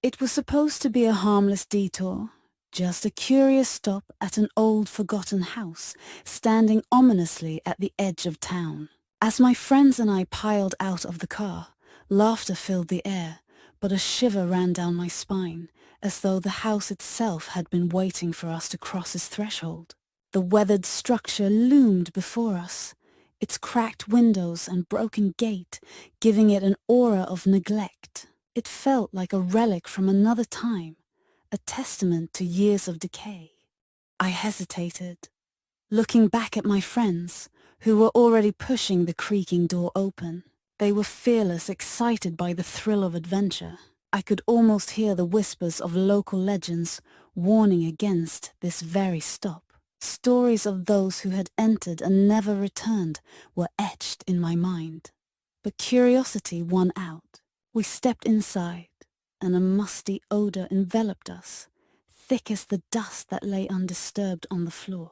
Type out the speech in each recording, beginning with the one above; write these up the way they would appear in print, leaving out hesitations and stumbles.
It was supposed to be a harmless detour, just a curious stop at an old forgotten house standing ominously at the edge of town. As my friends and I piled out of the car, laughter filled the air, but a shiver ran down my spine, as though the house itself had been waiting for us to cross its threshold. The weathered structure loomed before us, its cracked windows and broken gate giving it an aura of neglect. It felt like a relic from another time, a testament to years of decay. I hesitated, looking back at my friends, who were already pushing the creaking door open. They were fearless, excited by the thrill of adventure. I could almost hear the whispers of local legends warning against this very stop. Stories of those who had entered and never returned were etched in my mind. But curiosity won out. We stepped inside, and a musty odor enveloped us, thick as the dust that lay undisturbed on the floor.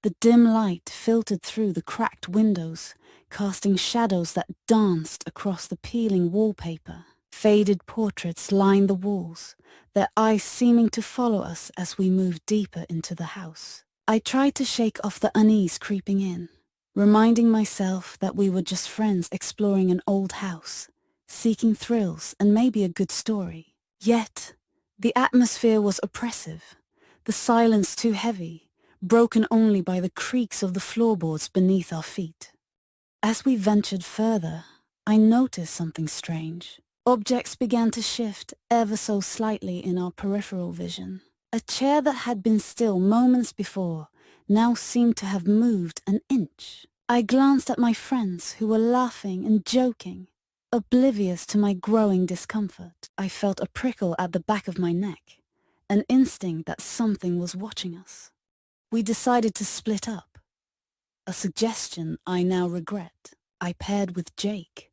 The dim light filtered through the cracked windows, casting shadows that danced across the peeling wallpaper. Faded portraits lined the walls, their eyes seeming to follow us as we moved deeper into the house. I tried to shake off the unease creeping in, reminding myself that we were just friends exploring an old house, seeking thrills and maybe a good story. Yet, the atmosphere was oppressive, the silence too heavy, broken only by the creaks of the floorboards beneath our feet. As we ventured further, I noticed something strange. Objects began to shift ever so slightly in our peripheral vision. A chair that had been still moments before now seemed to have moved an inch. I glanced at my friends who were laughing and joking, oblivious to my growing discomfort. I felt a prickle at the back of my neck, an instinct that something was watching us. We decided to split up, a suggestion I now regret. I paired with Jake,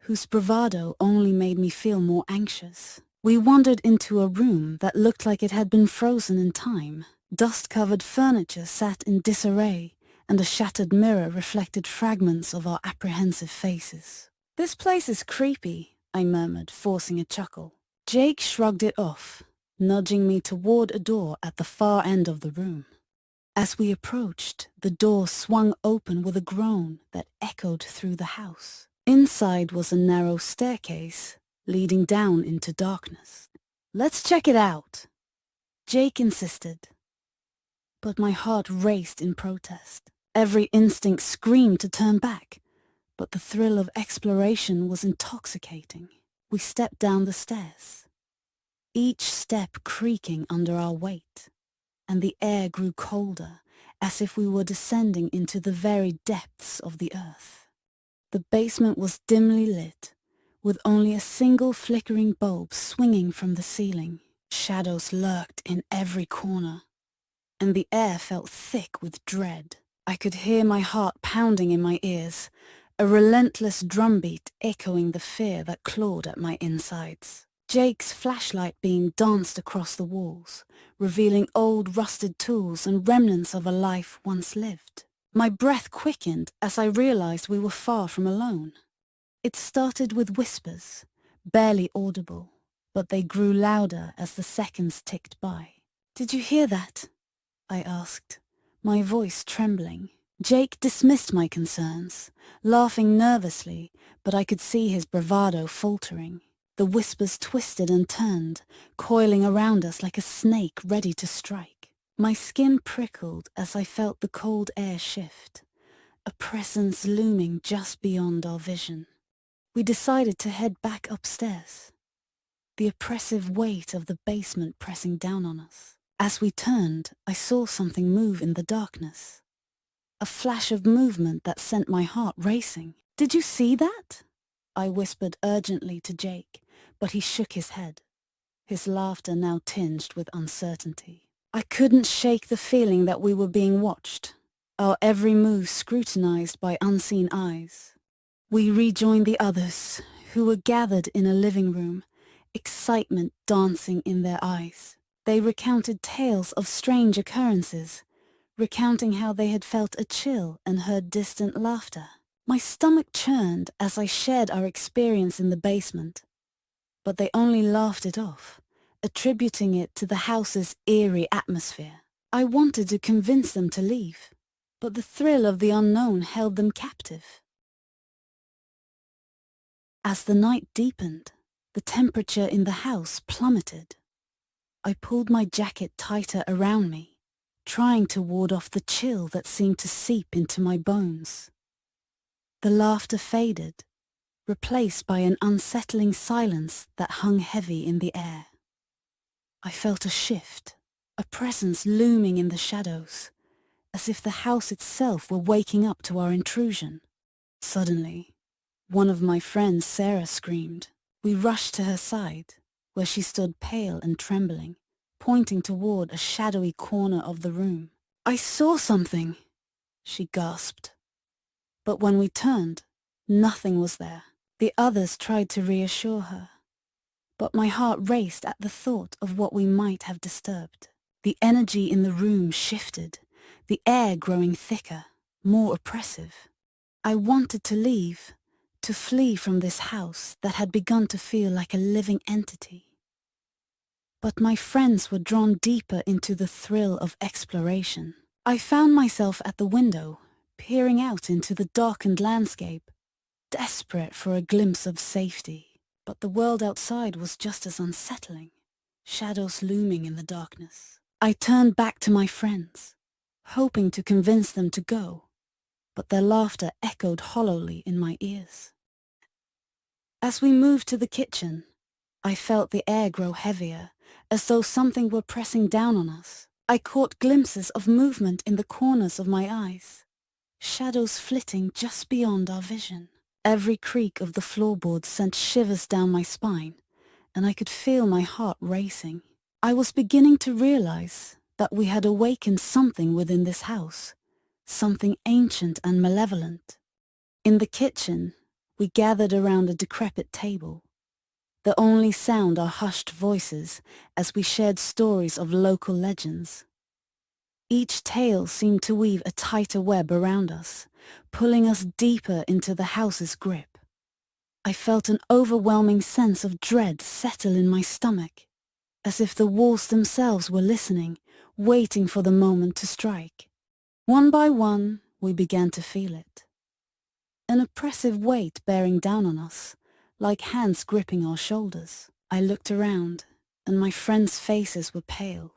whose bravado only made me feel more anxious. We wandered into a room that looked like it had been frozen in time. Dust-covered furniture sat in disarray, and a shattered mirror reflected fragments of our apprehensive faces. "This place is creepy," I murmured, forcing a chuckle. Jake shrugged it off, nudging me toward a door at the far end of the room. As we approached, the door swung open with a groan that echoed through the house. Inside was a narrow staircase, leading down into darkness. "Let's check it out," Jake insisted. But my heart raced in protest. Every instinct screamed to turn back, but the thrill of exploration was intoxicating. We stepped down the stairs, each step creaking under our weight, and the air grew colder, as if we were descending into the very depths of the earth. The basement was dimly lit, with only a single flickering bulb swinging from the ceiling. Shadows lurked in every corner, and the air felt thick with dread. I could hear my heart pounding in my ears, a relentless drumbeat echoing the fear that clawed at my insides. Jake's flashlight beam danced across the walls, revealing old rusted tools and remnants of a life once lived. My breath quickened as I realized we were far from alone. It started with whispers, barely audible, but they grew louder as the seconds ticked by. "Did you hear that?" I asked, my voice trembling. Jake dismissed my concerns, laughing nervously, but I could see his bravado faltering. The whispers twisted and turned, coiling around us like a snake ready to strike. My skin prickled as I felt the cold air shift, a presence looming just beyond our vision. We decided to head back upstairs, the oppressive weight of the basement pressing down on us. As we turned, I saw something move in the darkness, a flash of movement that sent my heart racing. "Did you see that?" I whispered urgently to Jake, but he shook his head, his laughter now tinged with uncertainty. I couldn't shake the feeling that we were being watched, our every move scrutinized by unseen eyes. We rejoined the others, who were gathered in a living room, excitement dancing in their eyes. They recounted tales of strange occurrences, recounting how they had felt a chill and heard distant laughter. My stomach churned as I shared our experience in the basement, but they only laughed it off, attributing it to the house's eerie atmosphere. I wanted to convince them to leave, but the thrill of the unknown held them captive. As the night deepened, the temperature in the house plummeted. I pulled my jacket tighter around me, trying to ward off the chill that seemed to seep into my bones. The laughter faded, replaced by an unsettling silence that hung heavy in the air. I felt a shift, a presence looming in the shadows, as if the house itself were waking up to our intrusion. Suddenly, one of my friends, Sarah, screamed. We rushed to her side, where she stood pale and trembling, pointing toward a shadowy corner of the room. "I saw something," she gasped. But when we turned, nothing was there. The others tried to reassure her, but my heart raced at the thought of what we might have disturbed. The energy in the room shifted, the air growing thicker, more oppressive. I wanted to leave, to flee from this house that had begun to feel like a living entity. But my friends were drawn deeper into the thrill of exploration. I found myself at the window, peering out into the darkened landscape, desperate for a glimpse of safety. But the world outside was just as unsettling, shadows looming in the darkness. I turned back to my friends, hoping to convince them to go, but their laughter echoed hollowly in my ears. As we moved to the kitchen, I felt the air grow heavier, as though something were pressing down on us. I caught glimpses of movement in the corners of my eyes, shadows flitting just beyond our vision. Every creak of the floorboards sent shivers down my spine, and I could feel my heart racing. I was beginning to realize that we had awakened something within this house, something ancient and malevolent. In the kitchen, we gathered around a decrepit table. The only sound our hushed voices as we shared stories of local legends. Each tale seemed to weave a tighter web around us, pulling us deeper into the house's grip. I felt an overwhelming sense of dread settle in my stomach, as if the walls themselves were listening, waiting for the moment to strike. One by one, we began to feel it. An oppressive weight bearing down on us, like hands gripping our shoulders. I looked around, and my friends' faces were pale,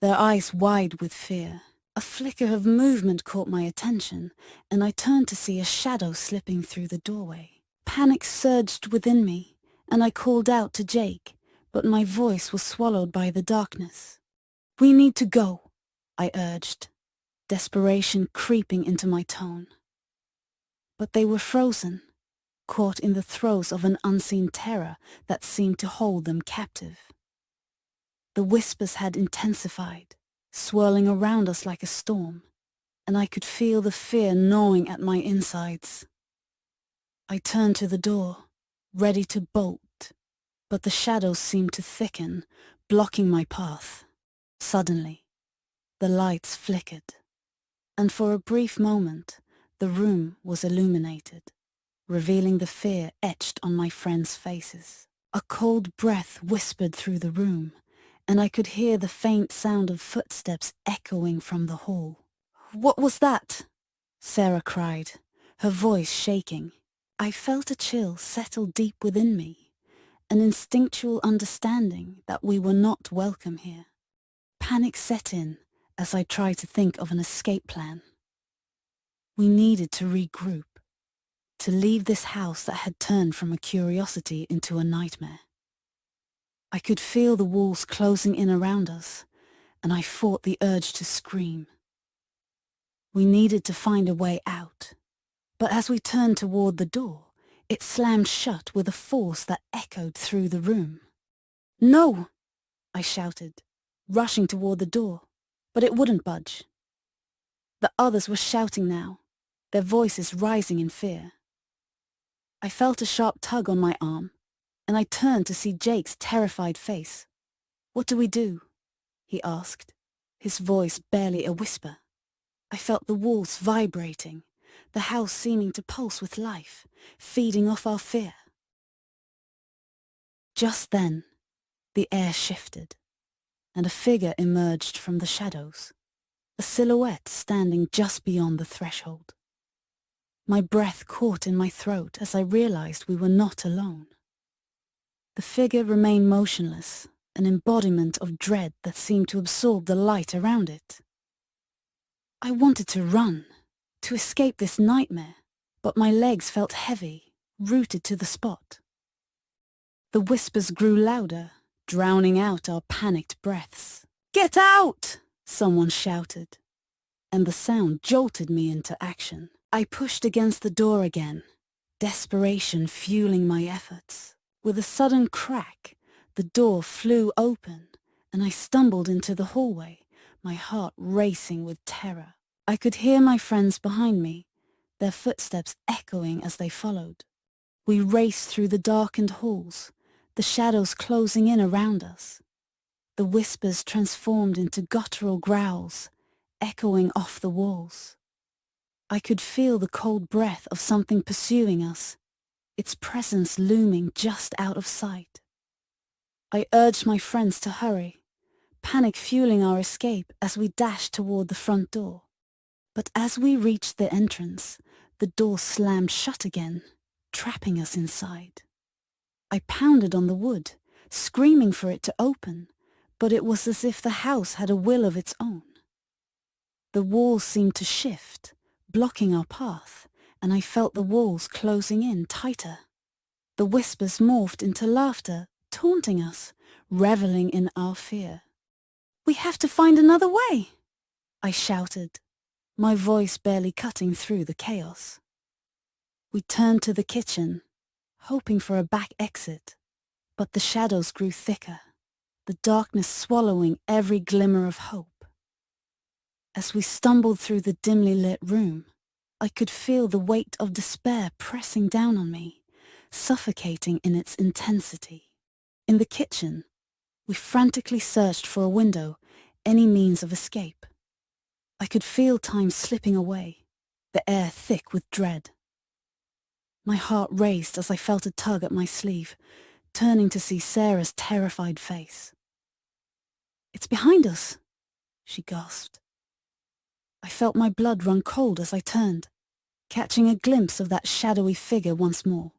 their eyes wide with fear. A flicker of movement caught my attention, and I turned to see a shadow slipping through the doorway. Panic surged within me, and I called out to Jake, but my voice was swallowed by the darkness. "We need to go," I urged, desperation creeping into my tone. But they were frozen, caught in the throes of an unseen terror that seemed to hold them captive. The whispers had intensified, swirling around us like a storm, and I could feel the fear gnawing at my insides. I turned to the door, ready to bolt, but the shadows seemed to thicken, blocking my path. Suddenly, the lights flickered, and for a brief moment, the room was illuminated, revealing the fear etched on my friends' faces. A cold breath whispered through the room, and I could hear the faint sound of footsteps echoing from the hall. "What was that?" Sarah cried, her voice shaking. I felt a chill settle deep within me, an instinctual understanding that we were not welcome here. Panic set in as I tried to think of an escape plan. We needed to regroup, to leave this house that had turned from a curiosity into a nightmare. I could feel the walls closing in around us, and I fought the urge to scream. We needed to find a way out, but as we turned toward the door, it slammed shut with a force that echoed through the room. "No!" I shouted, rushing toward the door, but it wouldn't budge. The others were shouting now, their voices rising in fear. I felt a sharp tug on my arm, and I turned to see Jake's terrified face. "What do we do?" he asked, his voice barely a whisper. I felt the walls vibrating, the house seeming to pulse with life, feeding off our fear. Just then, the air shifted, and a figure emerged from the shadows, a silhouette standing just beyond the threshold. My breath caught in my throat as I realized we were not alone. The figure remained motionless, an embodiment of dread that seemed to absorb the light around it. I wanted to run, to escape this nightmare, but my legs felt heavy, rooted to the spot. The whispers grew louder, drowning out our panicked breaths. "Get out!" someone shouted, and the sound jolted me into action. I pushed against the door again, desperation fueling my efforts. With a sudden crack, the door flew open, and I stumbled into the hallway, my heart racing with terror. I could hear my friends behind me, their footsteps echoing as they followed. We raced through the darkened halls, the shadows closing in around us. The whispers transformed into guttural growls, echoing off the walls. I could feel the cold breath of something pursuing us, its presence looming just out of sight. I urged my friends to hurry, panic fueling our escape as we dashed toward the front door. But as we reached the entrance, the door slammed shut again, trapping us inside. I pounded on the wood, screaming for it to open, but it was as if the house had a will of its own. The walls seemed to shift, blocking our path, and I felt the walls closing in tighter. The whispers morphed into laughter, taunting us, reveling in our fear. "We have to find another way!" I shouted, my voice barely cutting through the chaos. We turned to the kitchen, hoping for a back exit, but the shadows grew thicker, the darkness swallowing every glimmer of hope. As we stumbled through the dimly lit room, I could feel the weight of despair pressing down on me, suffocating in its intensity. In the kitchen, we frantically searched for a window, any means of escape. I could feel time slipping away, the air thick with dread. My heart raced as I felt a tug at my sleeve, turning to see Sarah's terrified face. "It's behind us," she gasped. I felt my blood run cold as I turned, catching a glimpse of that shadowy figure once more,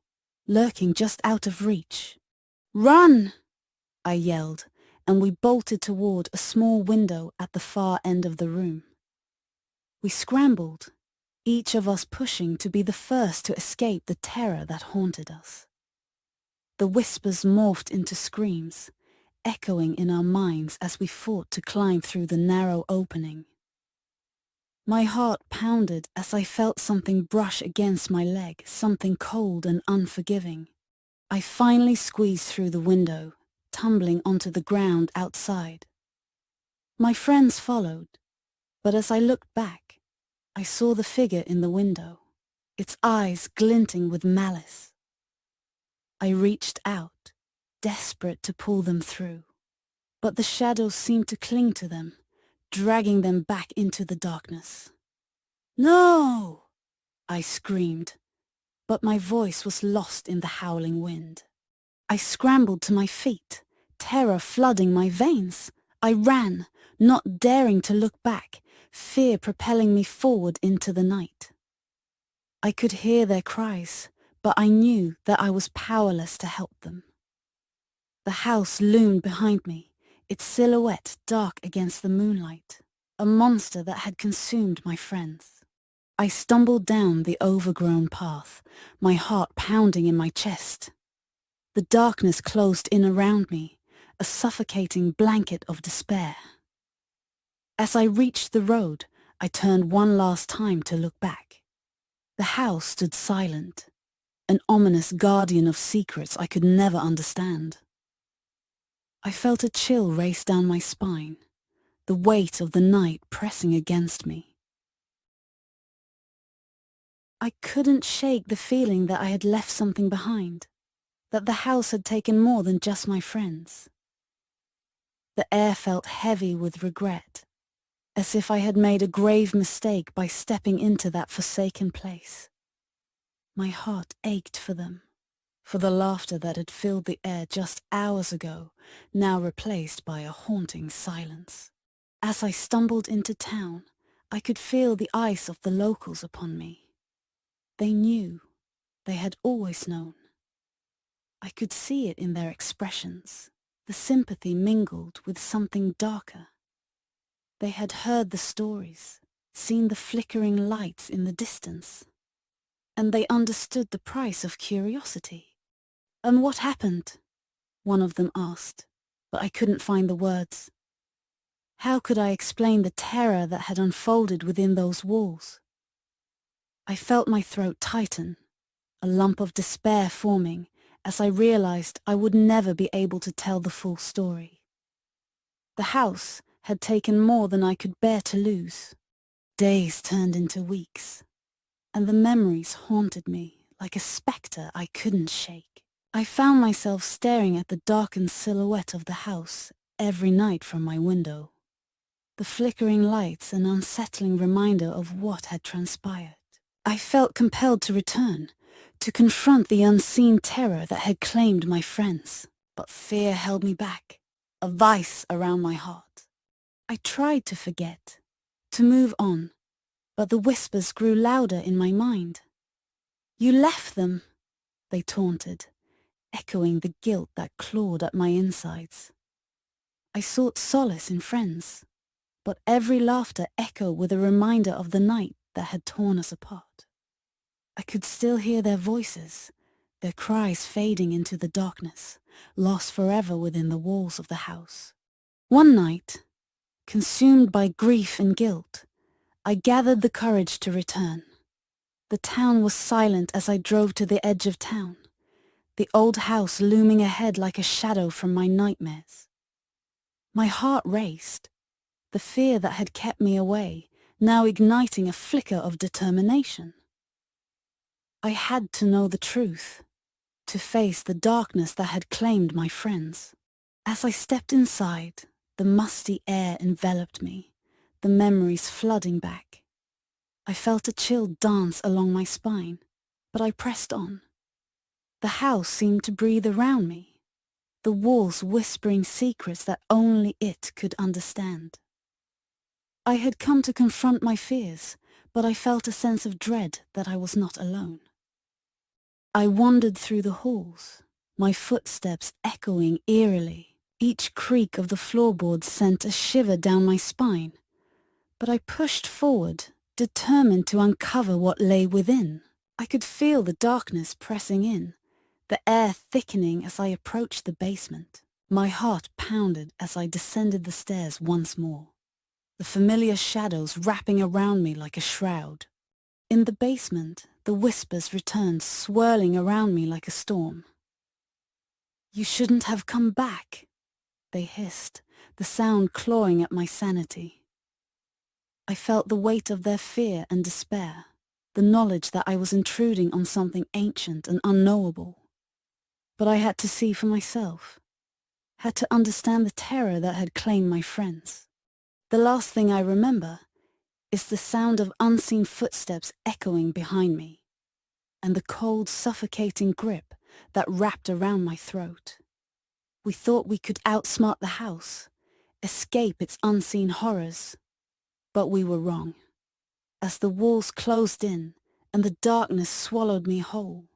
lurking just out of reach. "Run!" I yelled, and we bolted toward a small window at the far end of the room. We scrambled, each of us pushing to be the first to escape the terror that haunted us. The whispers morphed into screams, echoing in our minds as we fought to climb through the narrow opening. My heart pounded as I felt something brush against my leg, something cold and unforgiving. I finally squeezed through the window, tumbling onto the ground outside. My friends followed, but as I looked back, I saw the figure in the window, its eyes glinting with malice. I reached out, desperate to pull them through, but the shadows seemed to cling to them, dragging them back into the darkness. "No!" I screamed, but my voice was lost in the howling wind. I scrambled to my feet, terror flooding my veins. I ran, not daring to look back, fear propelling me forward into the night. I could hear their cries, but I knew that I was powerless to help them. The house loomed behind me, its silhouette dark against the moonlight, a monster that had consumed my friends. I stumbled down the overgrown path, my heart pounding in my chest. The darkness closed in around me, a suffocating blanket of despair. As I reached the road, I turned one last time to look back. The house stood silent, an ominous guardian of secrets I could never understand. I felt a chill race down my spine, the weight of the night pressing against me. I couldn't shake the feeling that I had left something behind, that the house had taken more than just my friends. The air felt heavy with regret, as if I had made a grave mistake by stepping into that forsaken place. My heart ached for them, for the laughter that had filled the air just hours ago, now replaced by a haunting silence. As I stumbled into town, I could feel the ice of the locals upon me. They knew. They had always known. I could see it in their expressions. The sympathy mingled with something darker. They had heard the stories, seen the flickering lights in the distance, and they understood the price of curiosity. "And what happened?" one of them asked, but I couldn't find the words. How could I explain the terror that had unfolded within those walls? I felt my throat tighten, a lump of despair forming as I realized I would never be able to tell the full story. The house had taken more than I could bear to lose. Days turned into weeks, and the memories haunted me like a spectre I couldn't shake. I found myself staring at the darkened silhouette of the house every night from my window. The flickering lights an unsettling reminder of what had transpired. I felt compelled to return, to confront the unseen terror that had claimed my friends. But fear held me back, a vice around my heart. I tried to forget, to move on, but the whispers grew louder in my mind. "You left them," they taunted, echoing the guilt that clawed at my insides. I sought solace in friends, but every laughter echoed with a reminder of the night that had torn us apart. I could still hear their voices, their cries fading into the darkness, lost forever within the walls of the house. One night, consumed by grief and guilt, I gathered the courage to return. The town was silent as I drove to the edge of town, the old house looming ahead like a shadow from my nightmares. My heart raced, the fear that had kept me away, now igniting a flicker of determination. I had to know the truth, to face the darkness that had claimed my friends. As I stepped inside, the musty air enveloped me, the memories flooding back. I felt a chill dance along my spine, but I pressed on. The house seemed to breathe around me, the walls whispering secrets that only it could understand. I had come to confront my fears, but I felt a sense of dread that I was not alone. I wandered through the halls, my footsteps echoing eerily. Each creak of the floorboards sent a shiver down my spine, but I pushed forward, determined to uncover what lay within. I could feel the darkness pressing in, the air thickening as I approached the basement. My heart pounded as I descended the stairs once more, the familiar shadows wrapping around me like a shroud. In the basement, the whispers returned, swirling around me like a storm. "You shouldn't have come back," they hissed, the sound clawing at my sanity. I felt the weight of their fear and despair, the knowledge that I was intruding on something ancient and unknowable. But I had to see for myself, had to understand the terror that had claimed my friends. The last thing I remember is the sound of unseen footsteps echoing behind me, and the cold, suffocating grip that wrapped around my throat. We thought we could outsmart the house, escape its unseen horrors, but we were wrong. As the walls closed in and the darkness swallowed me whole,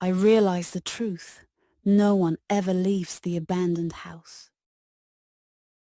I realized the truth. No one ever leaves the abandoned house.